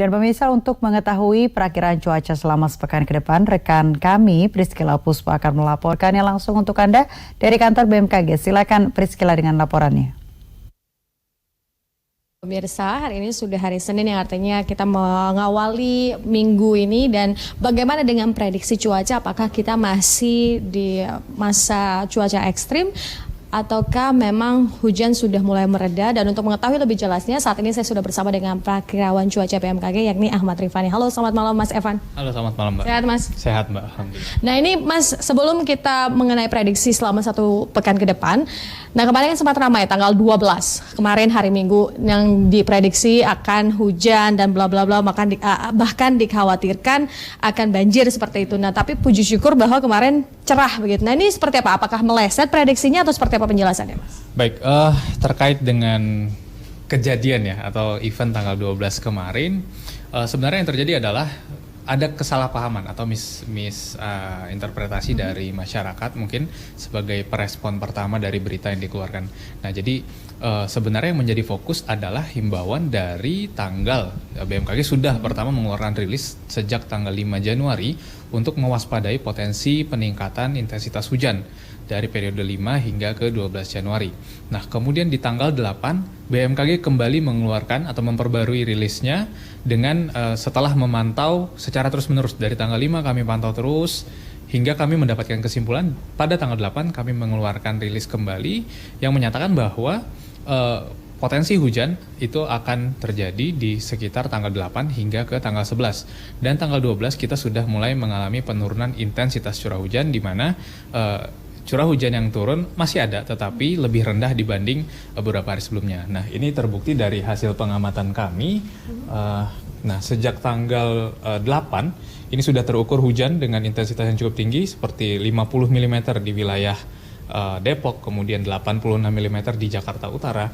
Dan pemirsa, untuk mengetahui perakiraan cuaca selama sepekan ke depan, rekan kami Priscila Puspa akan melaporkannya langsung untuk Anda dari kantor BMKG. Silakan Priscila dengan laporannya. Pemirsa, hari ini sudah hari Senin yang artinya kita mengawali minggu ini, dan bagaimana dengan prediksi cuaca? Apakah kita masih di masa cuaca ekstrim ataukah memang hujan sudah mulai mereda? Dan untuk mengetahui lebih jelasnya, saat ini saya sudah bersama dengan Prakirawan Cuaca BMKG yakni Ahmad Rifani. Halo, selamat malam Mas Evan. Halo, selamat malam Mbak. Sehat Mas? Sehat Mbak, alhamdulillah. Nah ini Mas, sebelum kita mengenai prediksi selama satu pekan ke depan, nah kemarin kan sempat ramai tanggal 12, kemarin hari Minggu yang diprediksi akan hujan dan bla bla bla, bahkan dikhawatirkan akan banjir seperti itu. Nah tapi puji syukur bahwa kemarin cerah begitu. Nah ini seperti apa? Apakah meleset prediksinya atau seperti apa penjelasannya Mas? Baik, terkait dengan kejadian ya atau event tanggal 12 kemarin, sebenarnya yang terjadi adalah ada kesalahpahaman atau interpretasi dari masyarakat mungkin sebagai perespon pertama dari berita yang dikeluarkan. Nah jadi sebenarnya yang menjadi fokus adalah himbauan dari tanggal BMKG sudah pertama mengeluarkan rilis sejak tanggal 5 Januari untuk mewaspadai potensi peningkatan intensitas hujan dari periode 5 hingga ke 12 Januari. Nah, kemudian di tanggal 8, BMKG kembali mengeluarkan atau memperbarui rilisnya dengan setelah memantau secara terus-menerus. Dari tanggal 5 kami pantau terus, hingga kami mendapatkan kesimpulan pada tanggal 8 kami mengeluarkan rilis kembali yang menyatakan bahwa potensi hujan itu akan terjadi di sekitar tanggal 8 hingga ke tanggal 11. Dan tanggal 12 kita sudah mulai mengalami penurunan intensitas curah hujan di mana curah hujan yang turun masih ada tetapi lebih rendah dibanding beberapa hari sebelumnya. Nah ini terbukti dari hasil pengamatan kami. Nah sejak tanggal 8 ini sudah terukur hujan dengan intensitas yang cukup tinggi seperti 50 mm di wilayah Depok, kemudian 86 mm di Jakarta Utara.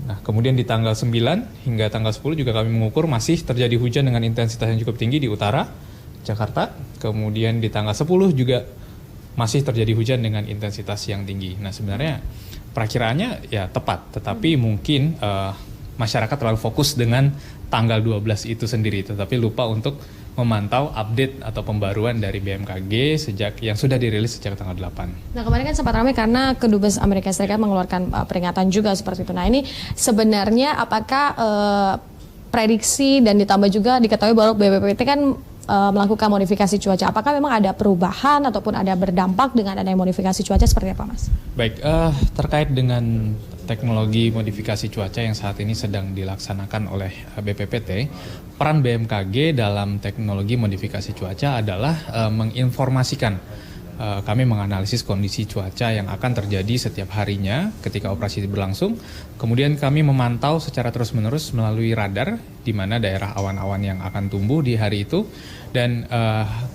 Nah kemudian di tanggal 9 hingga tanggal 10 juga kami mengukur masih terjadi hujan dengan intensitas yang cukup tinggi di utara Jakarta. Kemudian di tanggal 10 juga masih terjadi hujan dengan intensitas yang tinggi. Nah sebenarnya perakiraannya ya tepat, tetapi mungkin masyarakat terlalu fokus dengan tanggal 12 itu sendiri, tetapi lupa untuk memantau update atau pembaruan dari BMKG yang sudah dirilis sejak tanggal 8. Nah kemarin kan sempat ramai karena Kedubes Amerika Serikat mengeluarkan peringatan juga seperti itu. Nah ini sebenarnya apakah prediksi dan ditambah juga diketahui bahwa BPPT kan melakukan modifikasi cuaca. Apakah memang ada perubahan ataupun ada berdampak dengan adanya modifikasi cuaca seperti apa Mas? Baik, terkait dengan teknologi modifikasi cuaca yang saat ini sedang dilaksanakan oleh BPPT, peran BMKG dalam teknologi modifikasi cuaca adalah menginformasikan. Kami menganalisis kondisi cuaca yang akan terjadi setiap harinya ketika operasi berlangsung. Kemudian kami memantau secara terus-menerus melalui radar di mana daerah awan-awan yang akan tumbuh di hari itu. Dan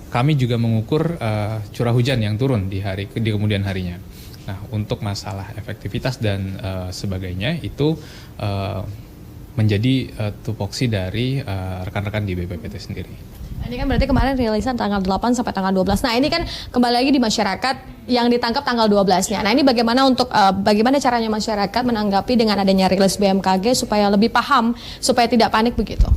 kami juga mengukur curah hujan yang turun di kemudian harinya. Nah, untuk masalah efektivitas dan sebagainya itu menjadi tupoksi dari rekan-rekan di BPPT sendiri. Ini kan berarti kemarin rilisan tanggal 8 sampai tanggal 12. Nah ini kan kembali lagi di masyarakat yang ditangkap tanggal 12-nya. Nah ini bagaimana caranya masyarakat menanggapi dengan adanya rilis BMKG supaya lebih paham, supaya tidak panik begitu?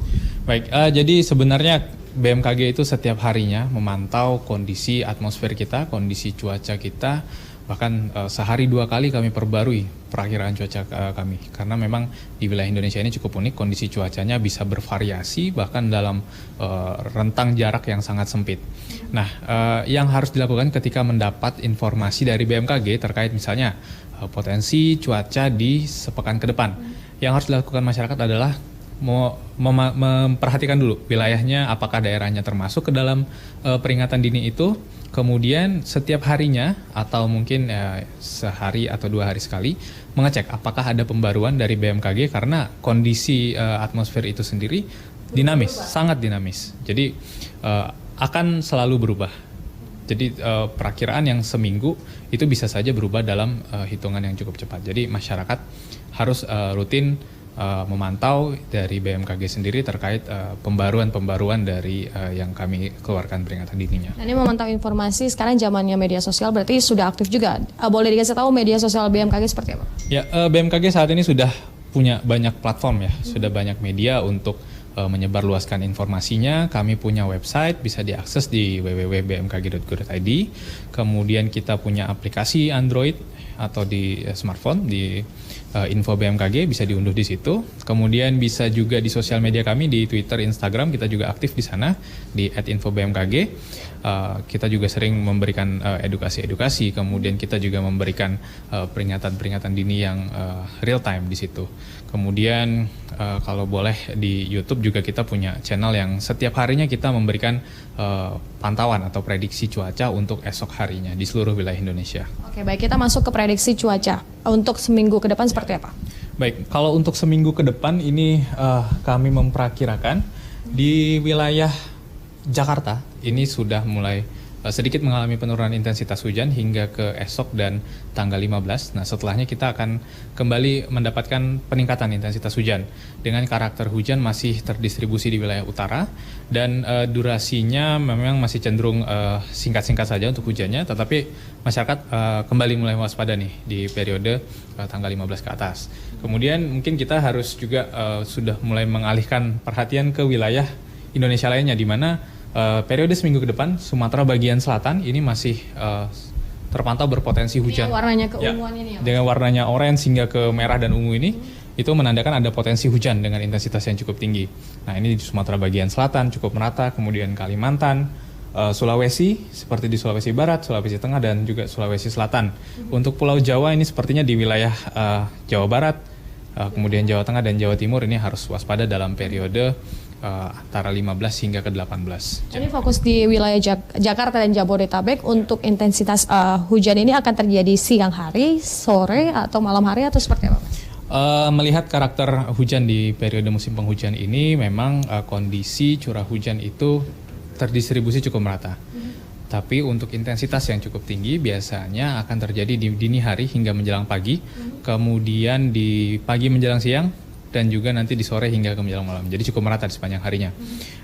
Baik, jadi sebenarnya BMKG itu setiap harinya memantau kondisi atmosfer kita, kondisi cuaca kita, bahkan sehari 2 kali kami perbarui perakiraan cuaca kami. Karena memang di wilayah Indonesia ini cukup unik, kondisi cuacanya bisa bervariasi bahkan dalam rentang jarak yang sangat sempit. Nah, yang harus dilakukan ketika mendapat informasi dari BMKG terkait misalnya potensi cuaca di sepekan ke depan, yang harus dilakukan masyarakat adalah memperhatikan dulu wilayahnya, apakah daerahnya termasuk ke dalam peringatan dini itu. Kemudian setiap harinya atau mungkin sehari atau 2 hari sekali mengecek apakah ada pembaruan dari BMKG karena kondisi atmosfer itu sendiri dinamis, sangat dinamis. Jadi akan selalu berubah. Jadi perakiraan yang seminggu itu bisa saja berubah dalam hitungan yang cukup cepat. Jadi masyarakat harus rutin memantau dari BMKG sendiri terkait pembaruan-pembaruan dari yang kami keluarkan peringatan dininya. Nah, ini memantau informasi sekarang zamannya media sosial berarti sudah aktif juga. Boleh dikasih tahu media sosial BMKG seperti apa? Ya, BMKG saat ini sudah punya banyak platform ya, sudah banyak media untuk menyebarluaskan informasinya. Kami punya website, bisa diakses di www.bmkg.go.id. Kemudian kita punya aplikasi Android atau di smartphone, di info BMKG, bisa diunduh di situ. Kemudian bisa juga di sosial media kami, di Twitter, Instagram, kita juga aktif di sana, di @infobmkg. Kita juga sering memberikan edukasi-edukasi, kemudian kita juga memberikan peringatan-peringatan dini yang real time di situ. Kemudian kalau boleh di YouTube juga kita punya channel yang setiap harinya kita memberikan pantauan atau prediksi cuaca untuk esok harinya di seluruh wilayah Indonesia. Oke, baik, kita masuk ke prediksi cuaca untuk seminggu ke depan seperti apa? Baik, kalau untuk seminggu ke depan ini kami memperkirakan di wilayah Jakarta ini sudah mulai sedikit mengalami penurunan intensitas hujan hingga ke esok dan tanggal 15. Nah, setelahnya kita akan kembali mendapatkan peningkatan intensitas hujan dengan karakter hujan masih terdistribusi di wilayah utara dan durasinya memang masih cenderung singkat-singkat saja untuk hujannya, tetapi masyarakat kembali mulai waspada nih di periode tanggal 15 ke atas. Kemudian mungkin kita harus juga sudah mulai mengalihkan perhatian ke wilayah Indonesia lainnya, di mana periode seminggu ke depan Sumatera bagian selatan ini masih terpantau berpotensi hujan. Ini warnanya keunguan ini ya? Dengan warnanya orange hingga ke merah dan ungu ini, itu menandakan ada potensi hujan dengan intensitas yang cukup tinggi. Nah, ini di Sumatera bagian selatan cukup merata, kemudian Kalimantan, Sulawesi, seperti di Sulawesi Barat, Sulawesi Tengah, dan juga Sulawesi Selatan. Untuk Pulau Jawa ini sepertinya di wilayah Jawa Barat, kemudian Jawa Tengah dan Jawa Timur ini harus waspada dalam periode antara 15 hingga ke 18. Ini fokus di wilayah Jakarta dan Jabodetabek. Untuk intensitas hujan ini akan terjadi siang hari, sore, atau malam hari, atau seperti apa, Mas? Melihat karakter hujan di periode musim penghujan ini, memang kondisi curah hujan itu terdistribusi cukup merata. Tapi untuk intensitas yang cukup tinggi biasanya akan terjadi di dini hari hingga menjelang pagi, kemudian di pagi menjelang siang, dan juga nanti di sore hingga ke menjelang malam. Jadi cukup merata di sepanjang harinya.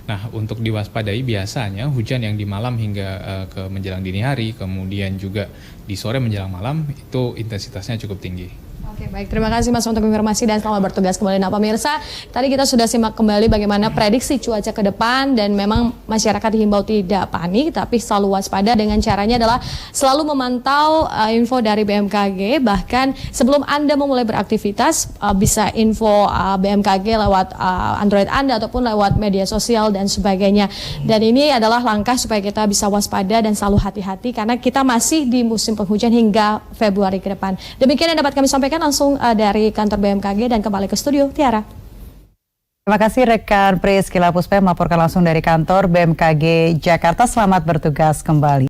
Nah, untuk diwaspadai biasanya hujan yang di malam hingga ke menjelang dini hari, kemudian juga di sore menjelang malam, itu intensitasnya cukup tinggi. Oke, baik. Terima kasih Mas untuk informasi dan selamat bertugas kembali. Nah, pemirsa, tadi kita sudah simak kembali bagaimana prediksi cuaca ke depan, dan memang masyarakat dihimbau tidak panik tapi selalu waspada. Dengan caranya adalah selalu memantau info dari BMKG. Bahkan sebelum Anda memulai beraktivitas, bisa info BMKG lewat Android Anda ataupun lewat media sosial dan sebagainya. Dan ini adalah langkah supaya kita bisa waspada dan selalu hati-hati karena kita masih di musim penghujan hingga Februari ke depan. Demikian yang dapat kami sampaikan langsung dari kantor BMKG, dan kembali ke studio Tiara. Terima kasih rekan Priscila Puspa melaporkan langsung dari kantor BMKG Jakarta. Selamat bertugas kembali.